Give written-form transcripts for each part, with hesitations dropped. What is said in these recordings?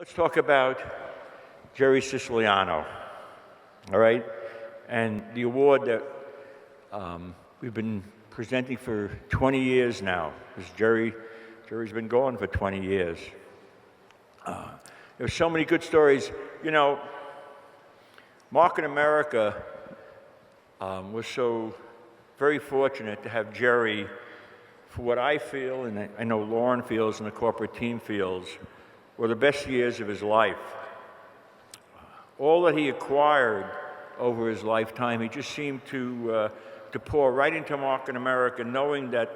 Let's talk about Jerry Siciliano, all right? And the award that we've been presenting for 20 years now, because Jerry's been gone for 20 years. There's so many good stories. You know, Mark in America was so very fortunate to have Jerry, for what I feel, and I know Loren feels and the corporate team feels, were the best years of his life. All that he acquired over his lifetime, he just seemed to pour right into Mark in America, knowing that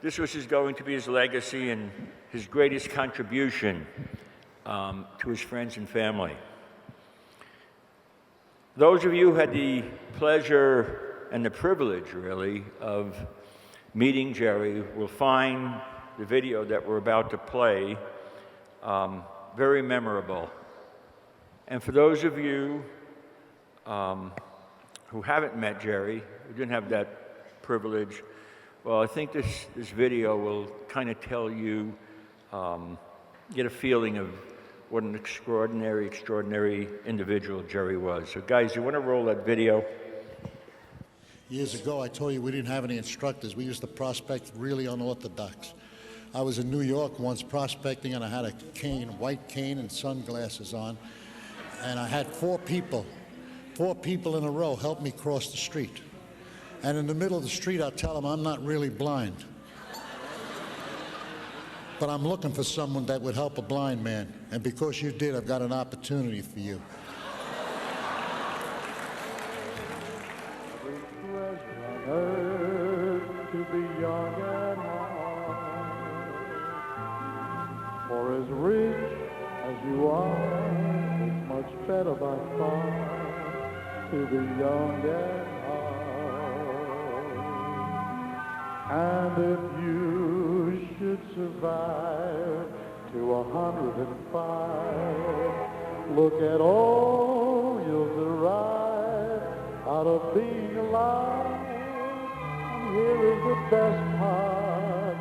this was going to be his legacy and his greatest contribution to his friends and family. Those of you who had the pleasure and the privilege, really, of meeting Jerry will find the video that we're about to play very memorable. And for those of you who haven't met Jerry, who didn't have that privilege, well, I think this video will kind of tell you, get a feeling of what an extraordinary individual Jerry was. So guys, you want to roll that video? Years ago, I told you we didn't have any instructors. We used to prospect really unorthodox. I was in New York once prospecting, and I had a cane, white cane and sunglasses on, and I had four people in a row help me cross the street. And in the middle of the street, I tell them I'm not really blind, but I'm looking for someone that would help a blind man. And because you did, I've got an opportunity for you. To be young at heart, for as rich as you are, it's much better by far to be young at heart. And if you should survive to 105, look at all you'll derive out of being alive. Here is the best part,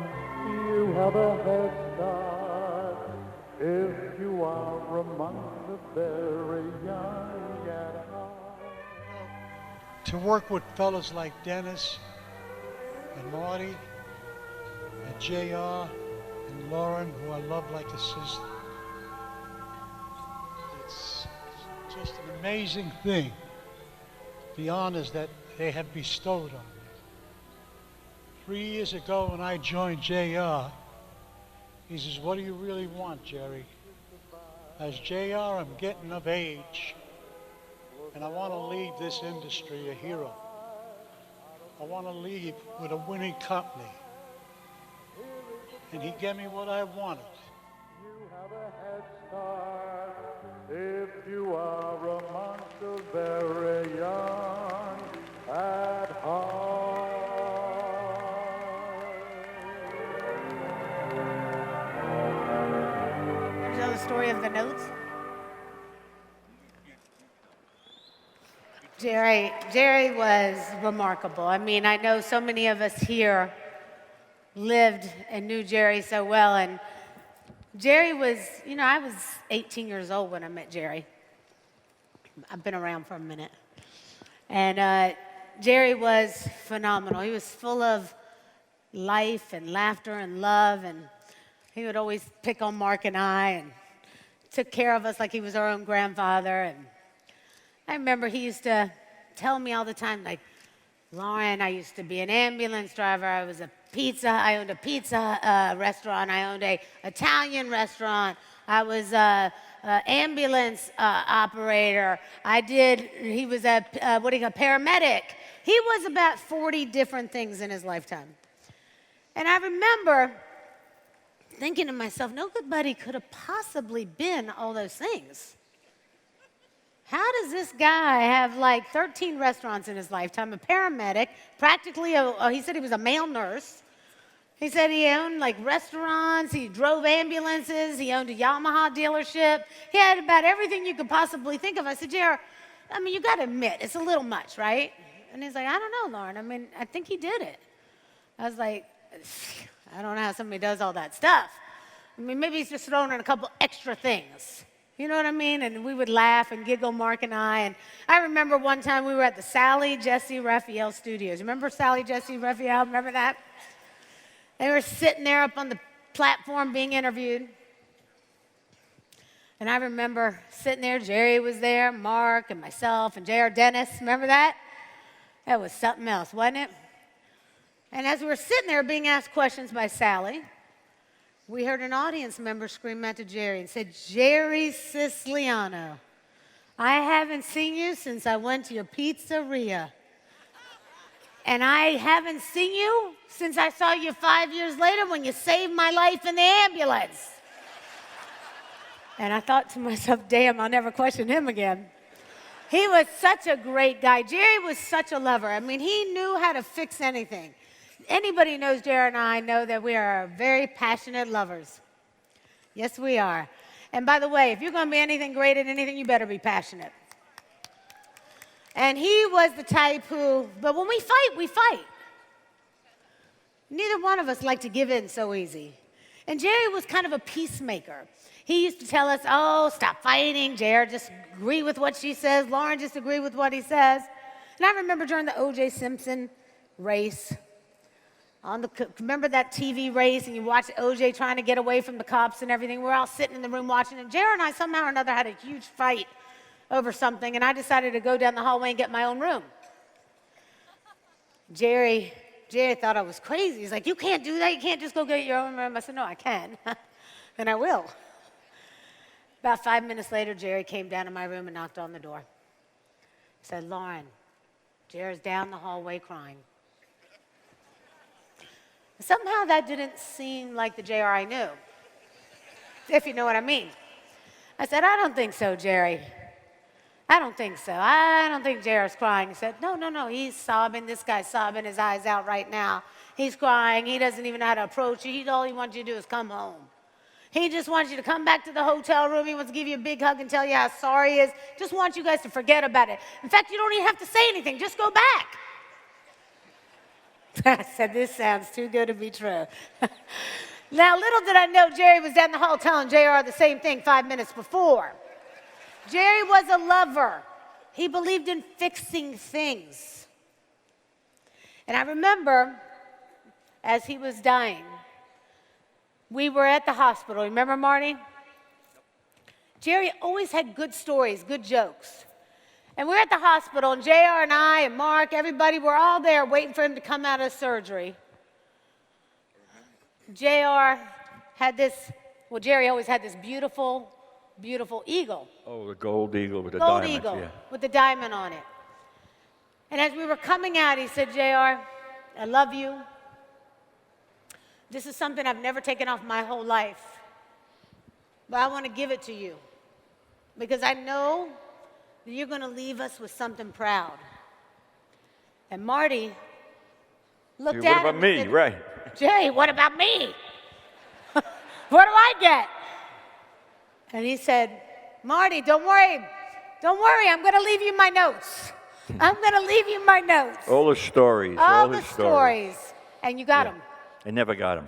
you have a head start if you are among the very young at heart. To work with fellas like Dennis and Marty and JR and Loren, who I love like a sister, it's just an amazing thing, the honors that they have bestowed on me. 3 years ago when I joined JR, he says, "What do you really want, Jerry?" As JR, I'm getting of age, and I want to leave this industry a hero. I want to leave with a winning company. And he gave me what I wanted. You have a head start if you are amongst the very young at heart. The story of the notes. Jerry was remarkable. I mean, I know so many of us here lived and knew Jerry so well, and Jerry was, you know, I was 18 years old when I met Jerry. I've been around for a minute. And Jerry was phenomenal. He was full of life and laughter and love, and he would always pick on Mark and I and took care of us like he was our own grandfather. And I remember he used to tell me all the time, like, "Loren, I used to be an ambulance driver. I owned a pizza restaurant. I owned a Italian restaurant. I was a ambulance operator. He was a paramedic." He was about 40 different things in his lifetime. And I remember thinking to myself, nobody could have possibly been all those things. How does this guy have like 13 restaurants in his lifetime, a paramedic, he said he was a male nurse. He said he owned like restaurants, he drove ambulances, he owned a Yamaha dealership. He had about everything you could possibly think of. I said, "JR, I mean, you got to admit, it's a little much, right?" And he's like, "I don't know, Loren. I mean, I think he did it." I was like, I don't know how somebody does all that stuff. I mean, maybe he's just throwing in a couple extra things. You know what I mean? And we would laugh and giggle, Mark and I. And I remember one time we were at the Sally Jesse Raphael Studios. Remember Sally Jesse Raphael? Remember that? They were sitting there up on the platform being interviewed. And I remember sitting there, Jerry was there, Mark and myself and J.R. Dennis. Remember that? That was something else, wasn't it? And as we were sitting there being asked questions by Sally, we heard an audience member scream out to Jerry and said, "Jerry Siciliano, I haven't seen you since I went to your pizzeria. And I haven't seen you since I saw you 5 years later when you saved my life in the ambulance." And I thought to myself, damn, I'll never question him again. He was such a great guy. Jerry was such a lover. I mean, he knew how to fix anything. Anybody who knows Jerry and I know that we are very passionate lovers. Yes, we are. And by the way, if you're going to be anything great at anything, you better be passionate. And he was the type who, but when we fight, we fight. Neither one of us like to give in so easy. And Jerry was kind of a peacemaker. He used to tell us, oh, stop fighting. JR, just agree with what she says. Loren, just agree with what he says. And I remember during the O.J. Simpson race, remember that TV race, and you watch O.J. trying to get away from the cops and everything. We're all sitting in the room watching, and JR and I somehow or another had a huge fight over something, and I decided to go down the hallway and get my own room. Jerry thought I was crazy. He's like, "You can't do that. You can't just go get your own room." I said, "No, I can, and I will." About 5 minutes later, Jerry came down to my room and knocked on the door. He said, "Loren, Jerry's down the hallway crying." Somehow that didn't seem like the JR I knew, if you know what I mean. I said, "I don't think so, Jerry. I don't think so. I don't think JR's crying." He said, No, he's sobbing. This guy's sobbing his eyes out right now. He's crying. He doesn't even know how to approach you. All he wants you to do is come home. He just wants you to come back to the hotel room. He wants to give you a big hug and tell you how sorry he is. Just wants you guys to forget about it. In fact, you don't even have to say anything. Just go back." I said, "This sounds too good to be true." Now, little did I know Jerry was down the hall telling JR the same thing 5 minutes before. Jerry was a lover. He believed in fixing things. And I remember, as he was dying, we were at the hospital. Remember, Marty? Jerry always had good stories, good jokes. And we were at the hospital, and JR and I and Mark, everybody, were all there waiting for him to come out of surgery. JR had this, well, Jerry always had this beautiful, beautiful eagle. Oh, the gold eagle with the Gold diamonds. eagle Yeah. with the diamond on it. And as we were coming out, he said, "JR, I love you. This is something I've never taken off my whole life, but I want to give it to you because I know that you're going to leave us with something proud." And Marty looked What at about him me? and said, Right. "Jay, what about me? What do I get?" And he said, "Marty, don't worry. Don't worry. I'm going to leave you my notes. I'm going to leave you my notes. All the stories. All the his stories." And you got them. I never got him.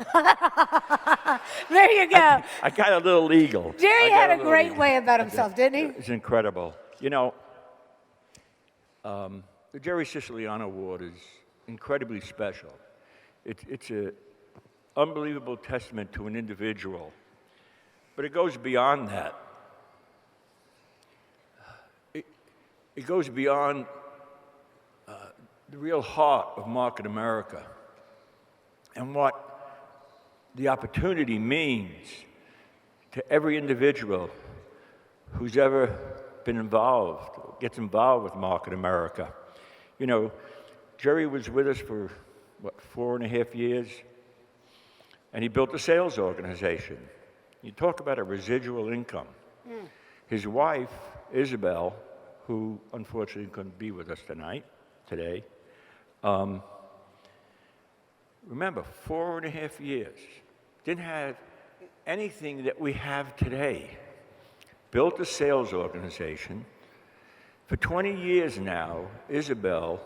There you go. I got a little eagle. Jerry I got had a little great eagle. way about himself, didn't he? It's incredible. You know, the Jerry Siciliano Award is incredibly special. It's an unbelievable testament to an individual, but it goes beyond that. It goes beyond the real heart of market America and what the opportunity means to every individual who's ever been involved, gets involved with market America. You know, Jerry was with us for, 4.5 years, and he built a sales organization. You talk about a residual income. His wife, Isabel, who unfortunately couldn't be with us today, remember, 4.5 years, didn't have anything that we have today. Built a sales organization. For 20 years now, Isabel,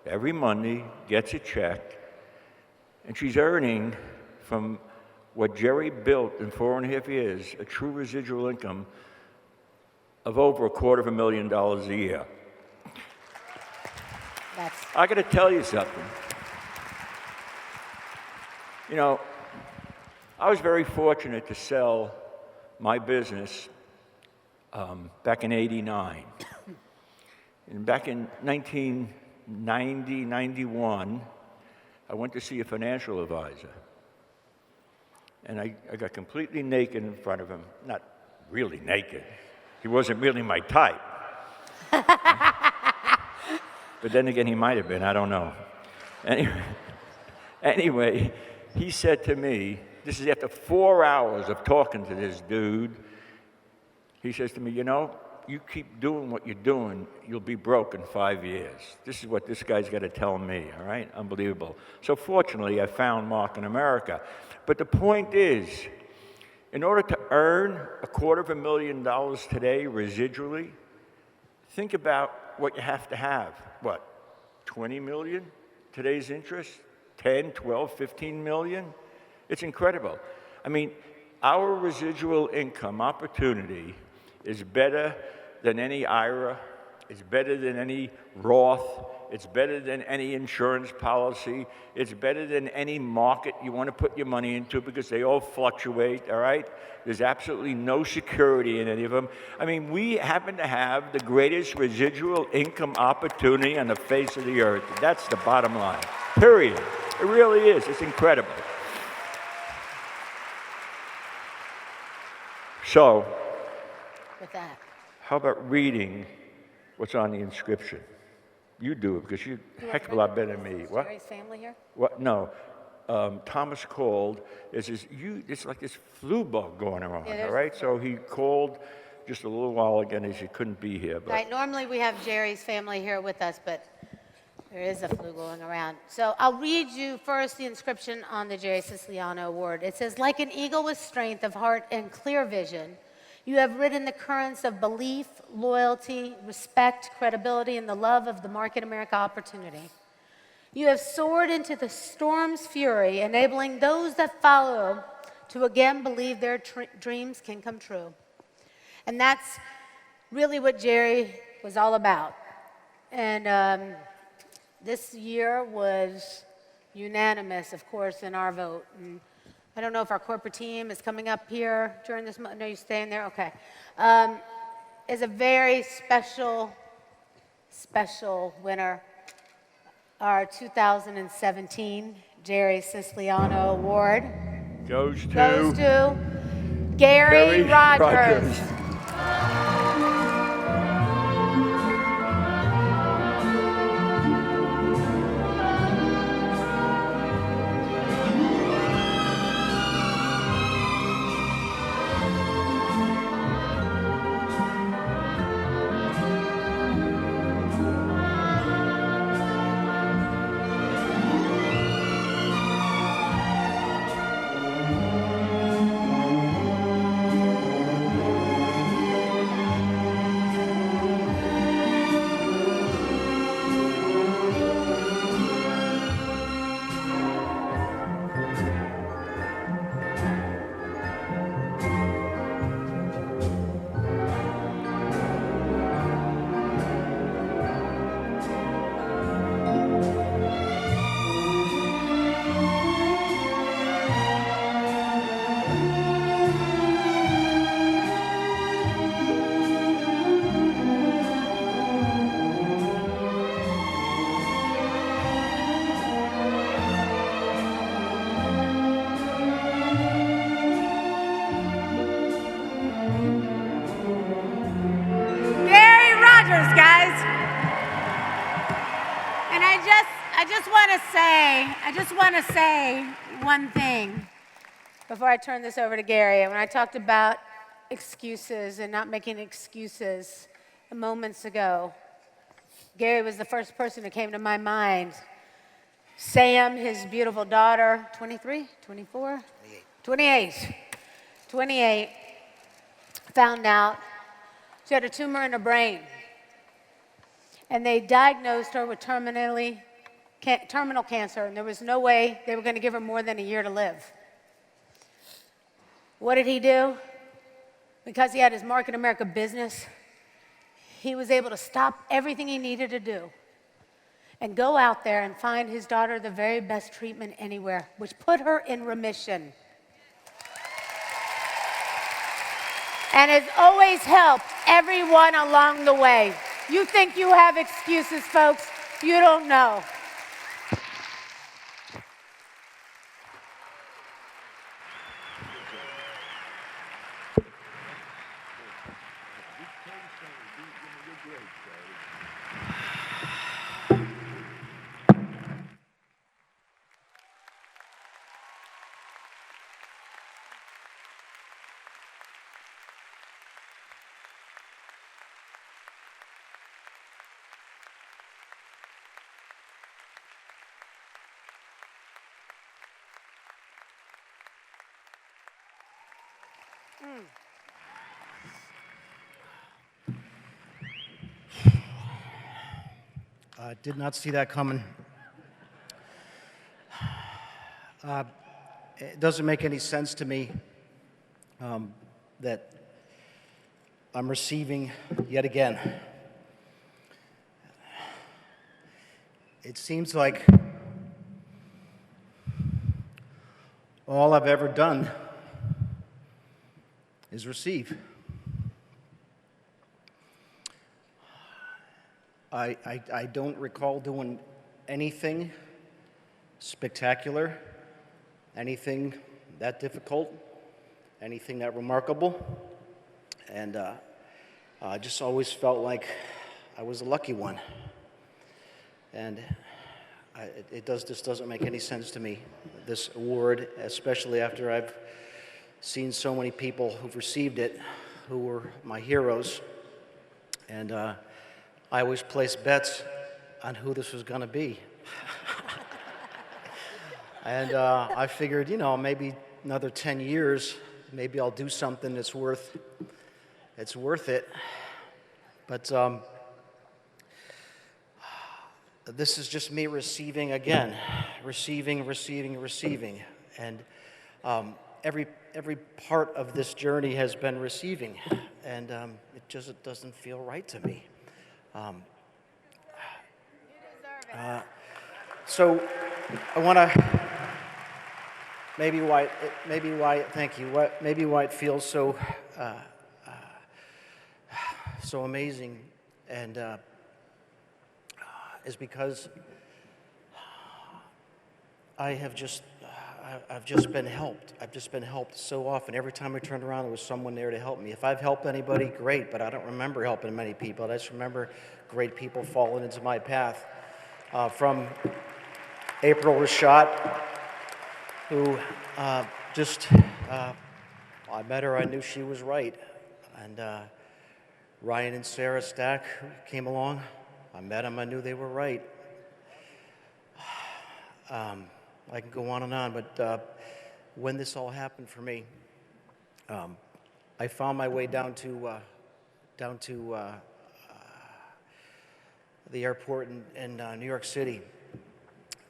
every Monday, gets a check, and she's earning from what Jerry built in 4.5 years, a true residual income of over $250,000 a year. That's I got to tell you something. You know, I was very fortunate to sell my business back in '89. And back in 1990, 91, I went to see a financial advisor. And I got completely naked in front of him. Not really naked. He wasn't really my type. But then again, he might have been. I don't know. Anyway, he said to me, this is after 4 hours of talking to this dude, he says to me, you know, you keep doing what you're doing, you'll be broke in 5 years. This is what this guy's got to tell me, all right? Unbelievable. So fortunately, I found Mark in America. But the point is, in order to earn $250,000 today residually, think about what you have to have. What, 20 million? Today's interest? 10, 12, 15 million? It's incredible. I mean, our residual income opportunity is better than any IRA, it's better than any Roth, it's better than any insurance policy, it's better than any market you want to put your money into because they all fluctuate, all right? There's absolutely no security in any of them. I mean, we happen to have the greatest residual income opportunity on the face of the earth. That's the bottom line, period. It really is, it's incredible. So, with that. how about reading what's on the inscription? You do it because you're a heck of a lot better than me. What? Jerry's family here? What? No. Thomas called. It's like this flu bug going around, Yeah, all right? So he called just a little while ago and he couldn't be here. But Right, normally we have Jerry's family here with us, but there is a flu going around. So I'll read you first the inscription on the Jerry Siciliano Award. It says, like an eagle with strength of heart and clear vision, you have ridden the currents of belief, loyalty, respect, credibility, and the love of the Market America opportunity. You have soared into the storm's fury, enabling those that follow to again believe their dreams can come true. And that's really what Jerry was all about. And this year was unanimous, of course, in our vote. And I don't know if our corporate team is coming up here during this month. No, you're staying there? Okay. Is a very special winner. Our 2017 Jerry Siciliano Award goes goes to Gary Rogers. I just want to say one thing before I turn this over to Gary. When I talked about excuses and not making excuses moments ago, Gary was the first person who came to my mind. Sam, his beautiful daughter, 23, 24? 28, found out she had a tumor in her brain. And they diagnosed her with terminal cancer, and there was no way they were going to give her more than a year to live. What did he do? Because he had his Market America business, he was able to stop everything he needed to do and go out there and find his daughter the very best treatment anywhere, which put her in remission. And has always helped everyone along the way. You think you have excuses, folks? You don't know. Did not see that coming. It doesn't make any sense to me that I'm receiving yet again. It seems like all I've ever done is receive. I don't recall doing anything spectacular, anything that difficult, anything that remarkable, and I just always felt like I was a lucky one. And this doesn't make any sense to me, this award, especially after I've seen so many people who've received it, who were my heroes, and I always placed bets on who this was going to be. And I figured, maybe another 10 years, maybe I'll do something that's worth it. But this is just me receiving again, receiving. And every part of this journey has been receiving, and it doesn't feel right to me. So I want to maybe why it feels so so amazing, and is because I've just been helped. I've just been helped so often. Every time I turned around, there was someone there to help me. If I've helped anybody, great, but I don't remember helping many people. I just remember great people falling into my path. From April Rashat, who I met her, I knew she was right. And Ryan and Sarah Stack came along. I met them, I knew they were right. I can go on, but when this all happened for me, I found my way down to the airport in New York City,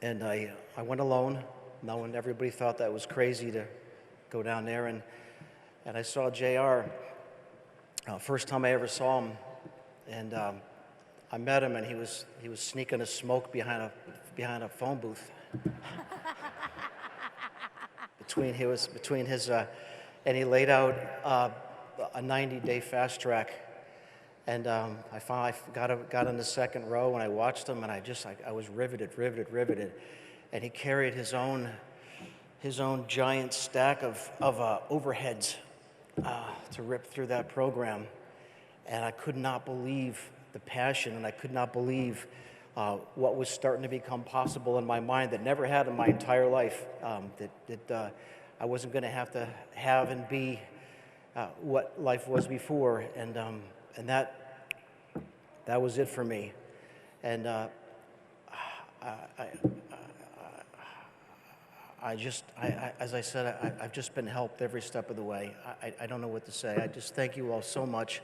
and I went alone, knowing everybody thought that was crazy to go down there, and I saw JR. First time I ever saw him, and I met him, and he was sneaking a smoke behind a phone booth. between his and he laid out a 90-day fast track, and I finally got in the second row, and I watched him, and I was riveted, and he carried his own giant stack of overheads to rip through that program, and I could not believe the passion, and I could not believe what was starting to become possible in my mind that never had in my entire life, that I wasn't going to have and be what life was before, and that was it for me. And as I said, I've just been helped every step of the way. I don't know what to say. I just thank you all so much.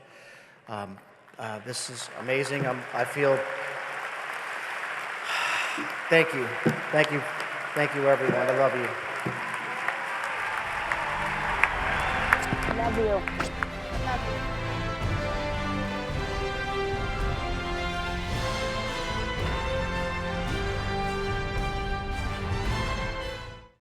This is amazing. I feel. Thank you, everyone. I love you. Love you. Love you.